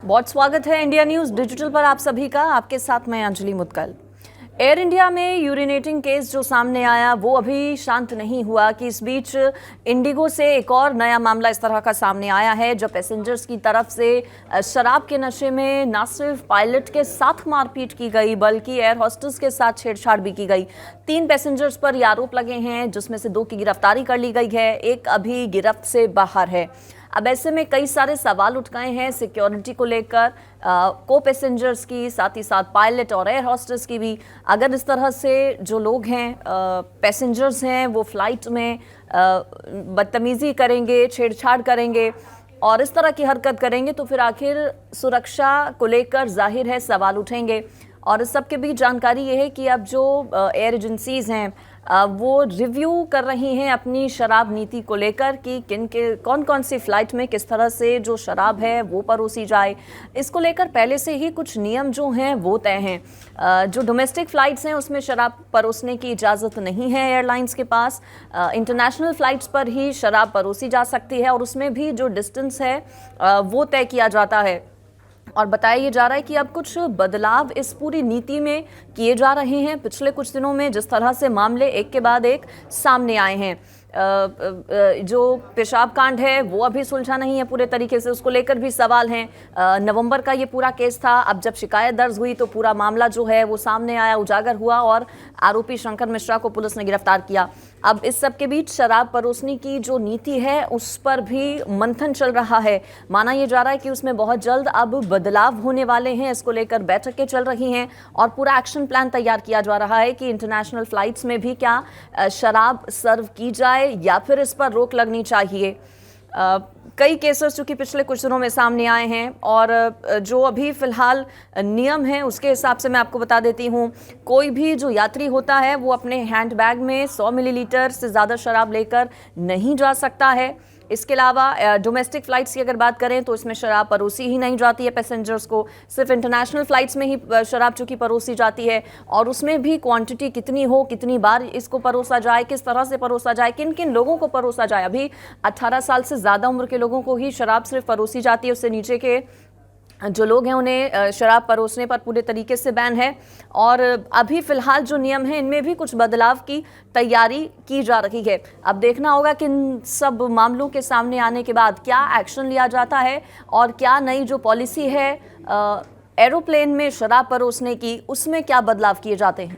बहुत स्वागत है इंडिया न्यूज डिजिटल पर आप सभी का। आपके साथ मैं अंजलि मुदगल। एयर इंडिया में यूरिनेटिंग केस जो सामने आया वो अभी शांत नहीं हुआ कि इस बीच इंडिगो से एक और नया मामला इस तरह का सामने आया है जब पैसेंजर्स की तरफ से शराब के नशे में न सिर्फ पायलट के साथ मारपीट की गई बल्कि एयर होस्टेस के साथ छेड़छाड़ भी की गई। 3 पैसेंजर्स पर ये आरोप लगे हैं जिसमें से 2 की गिरफ्तारी कर ली गई है, एक अभी गिरफ्त से बाहर है। अब ऐसे में कई सारे सवाल उठ गए हैं सिक्योरिटी को लेकर, को पैसेंजर्स की, साथ ही साथ पायलट और एयर होस्टेस की भी। अगर इस तरह से जो लोग हैं पैसेंजर्स हैं वो फ्लाइट में बदतमीजी करेंगे, छेड़छाड़ करेंगे और इस तरह की हरकत करेंगे तो फिर आखिर सुरक्षा को लेकर जाहिर है सवाल उठेंगे। और इस सब के बीच जानकारी ये है कि अब जो एयर एजेंसीज हैं वो रिव्यू कर रही हैं अपनी शराब नीति को लेकर कि कौन कौन सी फ्लाइट में किस तरह से जो शराब है वो परोसी जाए। इसको लेकर पहले से ही कुछ नियम जो हैं वो तय हैं। जो डोमेस्टिक फ़्लाइट्स हैं उसमें शराब परोसने की इजाज़त नहीं है एयरलाइंस के पास। इंटरनेशनल फ़्लाइट्स पर ही शराब परोसी जा सकती है और उसमें भी जो डिस्टेंस है वो तय किया जाता है। और बताया जा रहा है कि अब कुछ बदलाव इस पूरी नीति में किए जा रहे हैं। पिछले कुछ दिनों में जिस तरह से मामले एक के बाद एक सामने आए हैं, जो पेशाब कांड है वो अभी सुलझा नहीं है पूरे तरीके से, उसको लेकर भी सवाल हैं। नवंबर का ये पूरा केस था। अब जब शिकायत दर्ज हुई तो पूरा मामला जो है वो सामने आया, उजागर हुआ और आरोपी शंकर मिश्रा को पुलिस ने गिरफ्तार किया। अब इस सब के बीच शराब परोसने की जो नीति है उस पर भी मंथन चल रहा है। माना यह जा रहा है कि उसमें बहुत जल्द अब बदलाव होने वाले हैं। इसको लेकर बैठकें चल रही हैं और पूरा एक्शन प्लान तैयार किया जा रहा है कि इंटरनेशनल फ्लाइट्स में भी क्या शराब सर्व की जाए या फिर इस पर रोक लगनी चाहिए। कई केसेस चूंकि पिछले कुछ दिनों में सामने आए हैं और जो अभी फिलहाल नियम है उसके हिसाब से मैं आपको बता देती हूँ। कोई भी जो यात्री होता है वो अपने हैंडबैग में 100 मिलीलीटर से ज़्यादा शराब लेकर नहीं जा सकता है। इसके अलावा डोमेस्टिक फ़्लाइट्स की अगर बात करें तो इसमें शराब परोसी ही नहीं जाती है पैसेंजर्स को। सिर्फ इंटरनेशनल फ़्लाइट्स में ही शराब चूँकि परोसी जाती है और उसमें भी क्वांटिटी कितनी हो, कितनी बार इसको परोसा जाए, किस तरह से परोसा जाए, किन किन लोगों को परोसा जाए। अभी 18 साल से ज़्यादा उम्र के लोगों को ही शराब सिर्फ परोसी जाती है, उससे नीचे के जो लोग हैं उन्हें शराब परोसने पर पूरे तरीके से बैन है। और अभी फ़िलहाल जो नियम हैं इनमें भी कुछ बदलाव की तैयारी की जा रही है। अब देखना होगा कि इन सब मामलों के सामने आने के बाद क्या एक्शन लिया जाता है और क्या नई जो पॉलिसी है एरोप्लेन में शराब परोसने की उसमें क्या बदलाव किए जाते हैं।